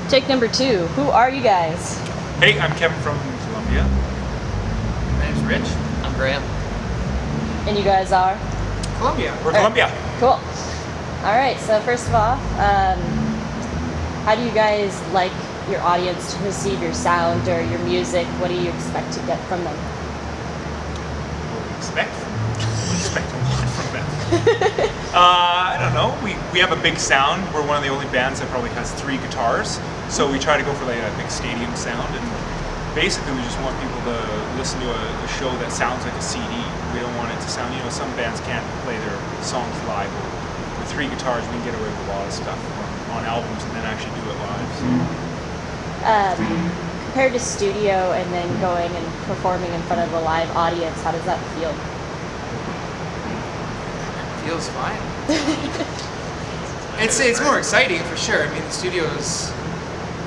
Take number 2. Who are you guys? Hey, I'm Kevin from Columbia. My name's Rich. I'm Graham. And you guys are? Columbia. We're Columbia. Cool. All right, so first of all, how do you guys like your audience to receive your sound or your music? What do you expect to get from them? What do we expect? We expect a lot from them. I don't know. We have a big sound. We're one of the only bands that probably has 3 guitars. So we try to go for like a big stadium sound, and basically we just want people to listen to a show that sounds like a CD. We don't want it to sound, some bands can't play their songs live. With 3 guitars, we can get away with a lot of stuff on albums and then actually do it live. So. Compared to studio and then going and performing in front of a live audience, how does that feel? Feels fine. It's more exciting for sure. I mean, the studio is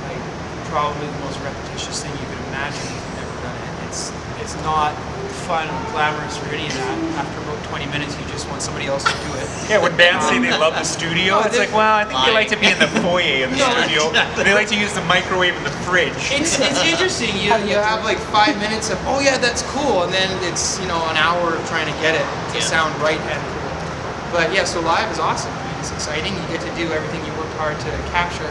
like probably the most repetitious thing you could imagine if you've never done it. It's not fun and glamorous or any of that. After about 20 minutes, you just want somebody else to do it. Yeah, when bands say they love the studio, it's like, well, I think they like to be in the foyer in the studio. They like to use the microwave and the fridge. It's interesting. You have like 5 minutes of, oh yeah, that's cool, and then it's an hour of trying to get it to sound right and cool. But yeah, so live is awesome. I mean, it's exciting. You get to do everything you worked hard to capture,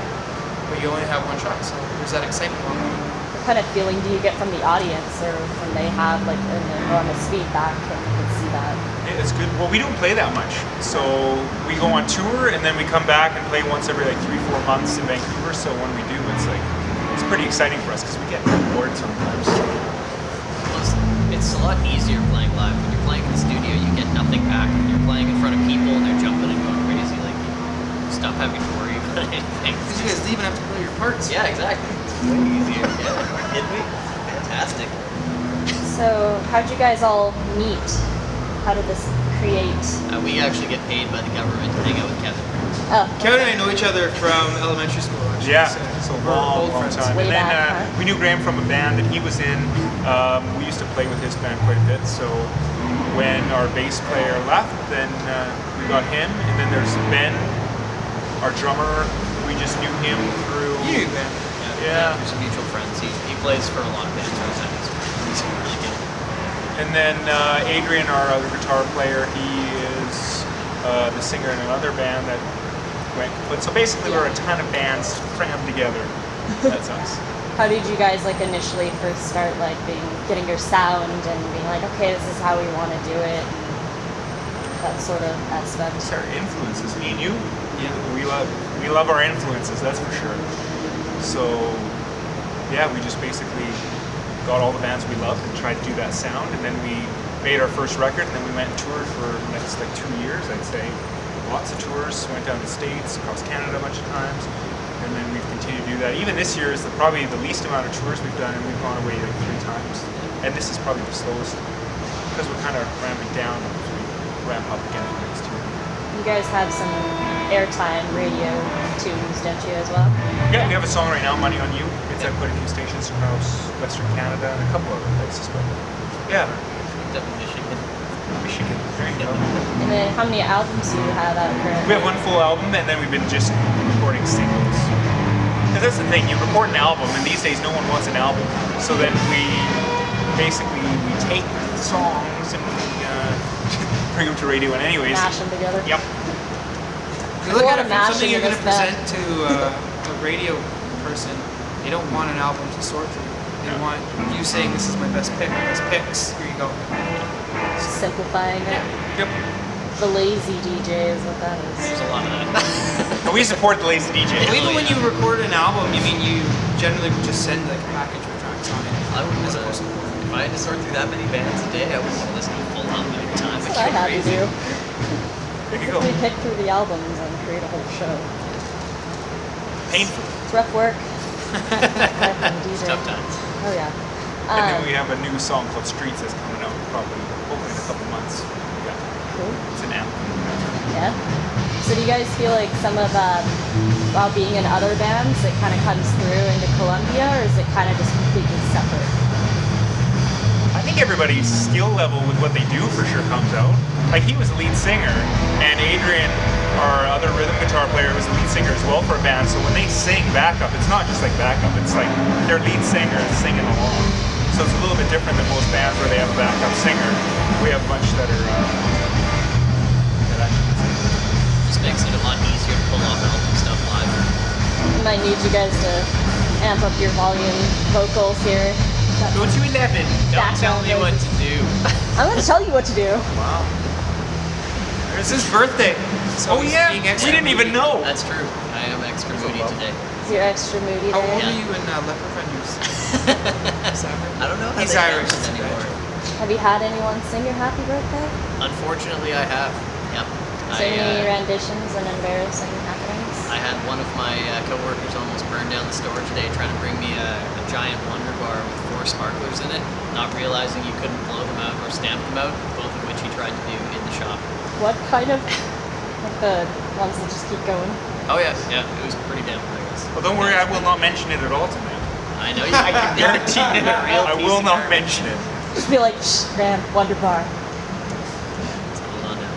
but you only have one shot. So there's that excitement. What kind of feeling do you get from the audience, or when they have like an enormous feedback and you can see that? It's good. Well, we don't play that much. So we go on tour and then we come back and play once every like 3-4 months in Vancouver. So when we do, it's pretty exciting for us because we get bored sometimes. Plus, it's a lot easier playing live. When you're playing in the studio, you get nothing back. When you're playing in front of people and they're jumping and going crazy, like you stop having to worry about anything. Because you guys even have to play your parts. Yeah, exactly. It's way easier. Yeah, are you kidding me? Fantastic. So how'd you guys all meet? How did this create? We actually get paid by the government to hang out with Kevin. Oh, Kevin and I know each other from elementary school. Actually. Yeah, So so we're long old friends. time. Way And then back, huh? we knew Graham from a band that he was in. We used to play with his band quite a bit. So when our bass player left, then we got him. And then there's Ben, our drummer. We just knew him through. You knew Ben. Yeah. There's some mutual friends. He plays for a lot of bands. He's really good. And then Adrian, our other guitar player, he is the singer in another band that went kaput. So basically, we're a ton of bands crammed together. That's us. how did you guys like initially first start like getting your sound and being like, okay, this is how we want to do it, and that sort of aspect? It's our influences, me and you. Yeah. We love our influences, that's for sure. So yeah, we just basically got all the bands we loved and tried to do that sound, and then we made our first record, and then we went and toured for the next like 2 years, I'd say. Lots of tours, went down to the States, across Canada a bunch of times, and then we've continued to do that. Even this year is probably the least amount of tours we've done, and we've gone away like 3 times. And this is probably the slowest, because we're kind of ramping down as we ramp up again for the next tour. You guys have some airtime radio tunes, don't you, as well? Yeah, we have a song right now, Money on You. It's at quite a few stations across Western Canada and a couple other places, but yeah. Up in Michigan. Michigan, there you go. And then how many albums do you have out currently? We have 1 full album, and then we've been just recording singles. Because that's the thing, you record an album, and these days no one wants an album. So then we basically tape songs and we bring them to radio. And anyways, Mash them together? Yep. You look What at a it from mash something in you're going to this band. present to a radio person. They don't want an album to sort through. They want you saying, this is my best pick, best picks. Here you go. Simplifying it. Yep. The lazy DJ is what that is. There's a lot of that. And we support the Lazy DJ. Well, even when yeah. you record an album, you generally would just send like a package with tracks on it. I wouldn't as want opposed to. to If I had to sort through that many bands a day, I wouldn't want to listen to a full album every time. That's I'd what I go had to crazy. do. There you go. We pick through the albums and create a whole show. Painful. It's rough work. Life as a DJ. It's tough times. Oh yeah. And then we have a new song called Streets that's coming out probably hopefully in a couple months. Yeah. Cool. It's an anthem. Yeah. So do you guys feel like some of, while being in other bands, it kind of comes through into Columbia, or is it kind of just completely separate? I think think everybody's skill level with what they do for sure comes out. Like he was a lead singer, and Adrian, our other rhythm guitar player, was a lead singer as well for a band. So when they sing backup, it's not just like backup, it's like their lead singer is singing along. So it's a little bit different than most bands where they have a backup singer. We have a bunch that are that actually sing. Just makes it a lot easier to pull off album stuff live. I might need you guys to amp up your volume vocals here. Go to 11. Don't tell me what to do. I'm gonna tell you what to do. Wow. It's his birthday. So Oh he's yeah, being we extra didn't even moody. know. That's true. I am extra moody today. You're extra moody How there. old Yeah. are you in Leprechaun News? I don't know how He's they Irish, count it's anymore. Have you had anyone sing your happy birthday? Unfortunately, I have. Yep. So any renditions and embarrassing happenings? I had one of my coworkers almost burn down the store today trying to bring me a giant Wonder Bar with 4 sparklers in it, not realizing you couldn't blow them out or stamp them out, both of which he tried to do in the shop. What kind of like the ones that just keep going? Oh yeah, yeah, it was pretty damn hilarious. Well, don't worry, I will not mention it at all tonight. I know you. I can guarantee you a real I piece will of not garbage. mention it. Just be like, shh, Graham, Wonder Bar. Hold on now.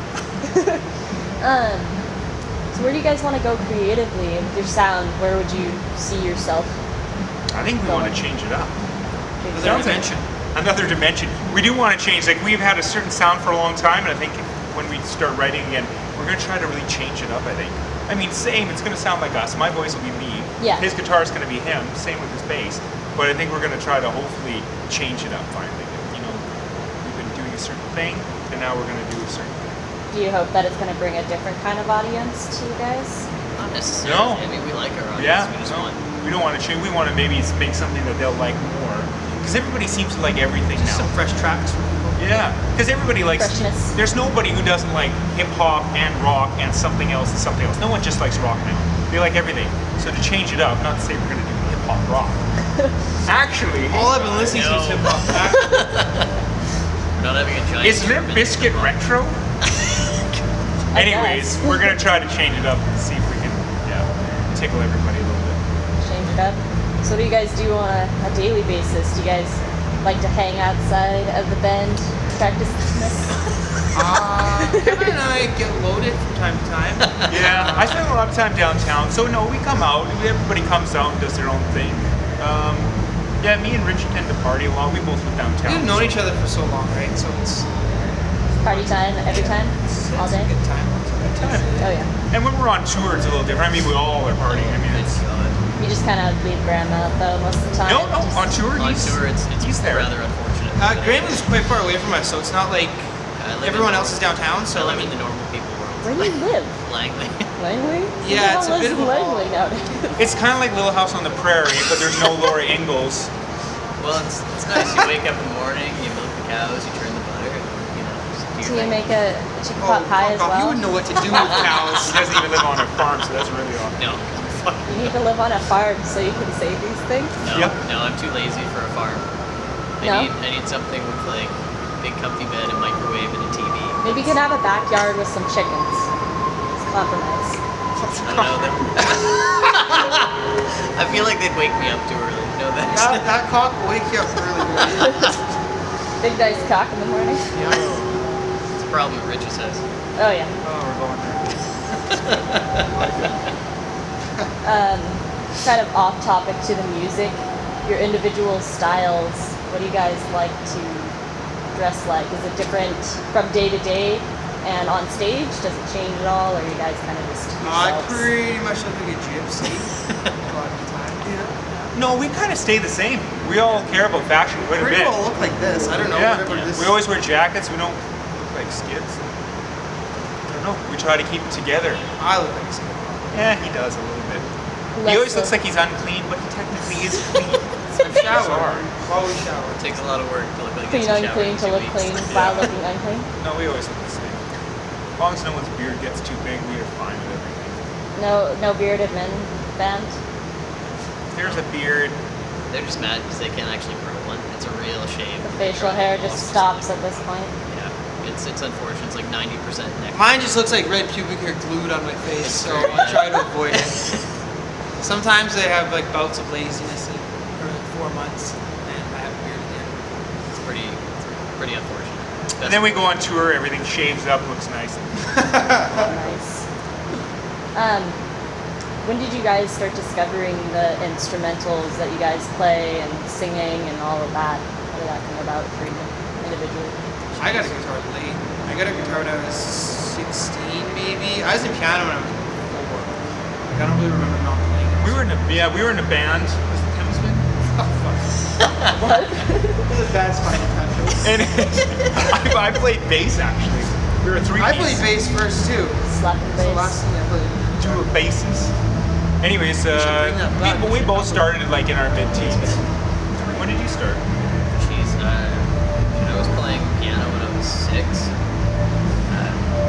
So where do you guys want to go creatively with your sound? Where would you see yourself? I think we want to change it up. Another Sounds like- dimension. Another dimension. We do want to change. Like we've had a certain sound for a long time, and I think when we start writing again, we're going to try to really change it up. I think. I mean, same. It's going to sound like us. My voice will be me. Yeah. His guitar is going to be him. Same with his bass. But I think we're going to try to hopefully change it up finally. You know, we've been doing a certain thing, and now we're going to do a certain thing. Do you hope that it's going to bring a different kind of audience to you guys? Not necessarily. No. I mean, we like our audience. Yeah. We just No, want. we don't want to change. We want to maybe make something that they'll like more. Because everybody seems to like everything Just now. some fresh tracks for people. Yeah, because everybody likes. Freshness. There's nobody who doesn't like hip hop and rock and something else and something else. No one just likes rock now. They like everything. So to change it up, not to say we're gonna do hip hop rock. Actually, All I've been listening to is No. hip hop. We're not having a giant. is Limp German Bizkit rock. retro? I Anyways, guess. we're gonna try to change it up and see if we can, tickle everybody a little bit. Change it up. So what do you guys do on a daily basis? Do you guys like to hang outside of the band, practice this? Kevin and I get loaded from time to time. Yeah, I spend a lot of time downtown. So no, we come out. Everybody comes out and does their own thing. Yeah, me and Richie tend to party a lot. We both live downtown. We've known each other for so long, right? So it's Party time every time? All day? a good time. Oh yeah. And when we're on tour, it's a little different. I mean, we all are partying. I mean, it's You just kind of leave Grandma though most of the time. no, Just- on tour. On he's, tour, it's he's there. rather unfortunate. Graham lives quite far away from us, so it's not like I live everyone in else is downtown. So So I live in the normal people Where world. do you live? Langley. Langley? Yeah, Who it's the hell a bit lives of a in Langley nowadays. It's kind of like Little House on the Prairie, but there's no Laura Ingalls. Well, it's nice. You wake up in the morning, you milk the cows, you turn the butter, and just do Do your you thing. make a chicken pot pie as fuck off. You well? would know what to do with cows. He doesn't even live on a farm, so that's really odd. No. Fuck. You need to live on a farm so you can say these things. No, Yep. no, I'm too lazy for a farm. No? I need something with like big comfy bed, a microwave, and a TV. Maybe you can have a backyard with some chickens. It's compromise. I don't know them. I feel like they'd wake me up too early. No thanks. That cock will wake you up early. Big nice cock in the morning. It's a problem at Rich's house. Oh yeah. Oh, we're going there. Kind of off topic to the music. Your individual styles. What do you guys like to dress like? Is it different from day to day and on stage? Does it change at all, or are you guys kind of just I yourselves? pretty much look like a gypsy a lot of the time. No, we kind of stay the same. We all care about fashion quite a Pretty bit. well look like this. I don't know. Yeah, Whatever this. we always wear jackets. We don't look like skids. I don't know. We try to keep it together. I look like a skid. Yeah, he does a little bit. Less He always so. looks like he's unclean, but he technically is clean. I've showered. Always showered. It takes a lot of work to look like Clean it's a shower unclean in to 2 look weeks. clean while looking unclean. No, we always look the same. As long as no one's beard gets too big, we are fine with everything. No bearded men band. There's a beard. They're just mad because they can't actually grow one. It's a real shame. The facial hair just stops at this point. Yeah, it's unfortunate. It's like 90% neck. Mine just looks like red pubic hair glued on my face, so I try to avoid it. Sometimes I have like bouts of laziness for like 4 months, and I have a beard again. It's pretty pretty unfortunate. And then we go on tour, everything shaves up, looks nice. Nice. When did you guys start discovering the instrumentals that you guys play and singing and all of that? How did that come about for you individually? I got a guitar late. I got a guitar when I was 16, maybe. I was in piano when I was 4. Like, I don't really remember not playing. We were in a band. Was it Thamesman? Oh fuck. What? It was a bad spiny country. And I played bass actually. We were three. I played bass first too. Slapping So bass. last thing I played. Two of basses. Anyways, should bring that back. we both started like in our mid-teens. When did you start? Jeez, I was playing piano when I was 6.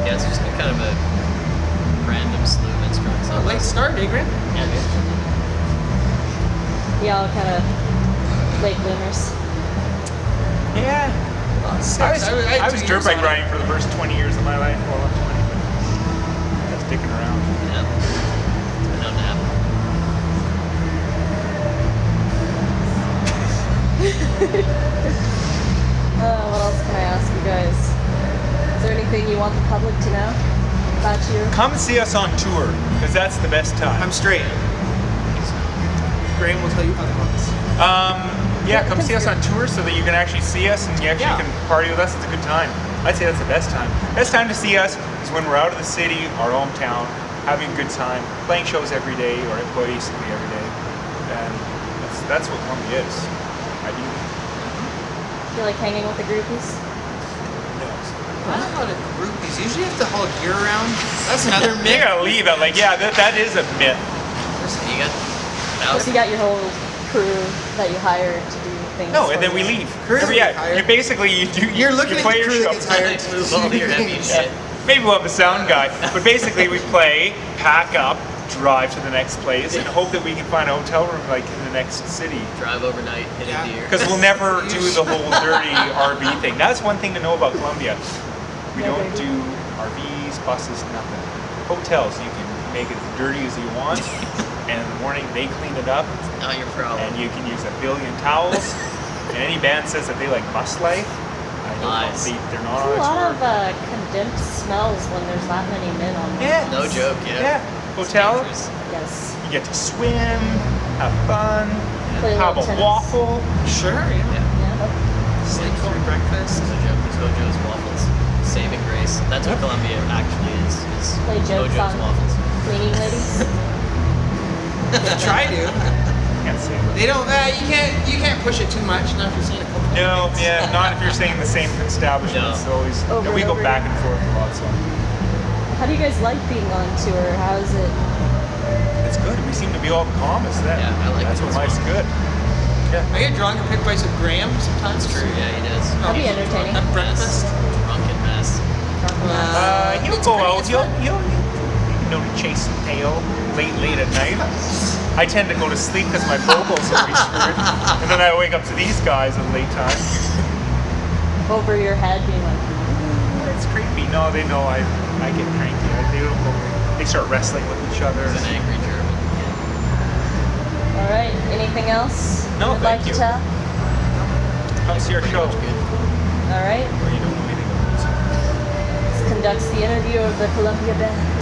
Yeah, it's just been kind of a random slew of instruments. A late start, eh, Grant? Yeah, dude. Yeah, all kind of late bloomers. Yeah. I was dirt bike riding for the first 20 years of my life. Well, not 20, but I was dicking around. Yeah. I know nap. What else can I ask you guys? Is there anything you want the public to know about you? Come see us on tour, because that's the best time. I'm straight. Graham will tell you otherwise. Yeah, come see us on tour so that you can actually see us and you actually Yeah. can party with us. It's a good time. I'd say that's the best time. Best time to see us is when we're out of the city, our hometown, having a good time, playing shows every day or basically every day. And that's what Columbia is. Ideally. You like hanging with the groupies? I don't know how to groupies. Usually you have to haul gear around. That's another You myth. gotta leave it. Like, yeah, that is a myth. You got Plus, you got your whole crew that you hire to do things. No, for and then we you. leave. Crew that we Yeah, hire. you basically you do. You're looking you at play the your crew that show. gets hired to move all your heavy shit. Maybe we'll have a sound guy, but basically we play, pack up, drive to the next place, and hope that we can find a hotel room like in the next city. Drive overnight, hit Yeah. a deer. Because we'll never do the whole dirty RV thing. That's one thing to know about Colombia. We No, don't baby. do RVs, buses, nothing. Hotels, you can make it as dirty as you want, and in the morning they clean it up, Not your problem. and you can use a billion towels. And any band says that they like bus life, I don't know. Lies. They're not There's a lot on a of tour. condensed smells when there's that many men on the Yeah. No joke, yeah. Yeah. It's Hotel, dangerous. Yes. you get to swim, have fun, Play a have little a tennis. waffle. Sure, yeah. Yeah. Yeah. Sleep through breakfast. No joke, it's Hojo's Waffles. Saving grace. That's what Columbia actually is Play jokes Hojo's on Waffles. cleaning ladies. Try to. Can't say that. They don't. You can't push it too much. Not if you're seeing a couple. No, yeah, not if you're staying in the same establishment. No. It's always Over we and go over back again. and forth a lot. So How do you guys like being on tour? How is it? it's good. We seem to be all calm as that. Yeah, I like That's it what as life's well. good. Yeah. I get drunk and pick fights with Graham sometimes. That's true, yeah, he does. That'd be entertaining. At breakfast. Drunken mess. He'll It's go pretty- out. it's He'll to chase some tail late at night. I tend to go to sleep because my vocals will be screwed, and then I wake up to these guys at a late time. Over your head, being like, It's creepy. No, they know I get cranky. They don't go. They start wrestling with each other. He's an angry German. all right, anything else No, you'd thank like you. to tell? Come see our Pretty show. much good. All right, Or you don't know anything about music. this conducts the interview of the Columbia Band.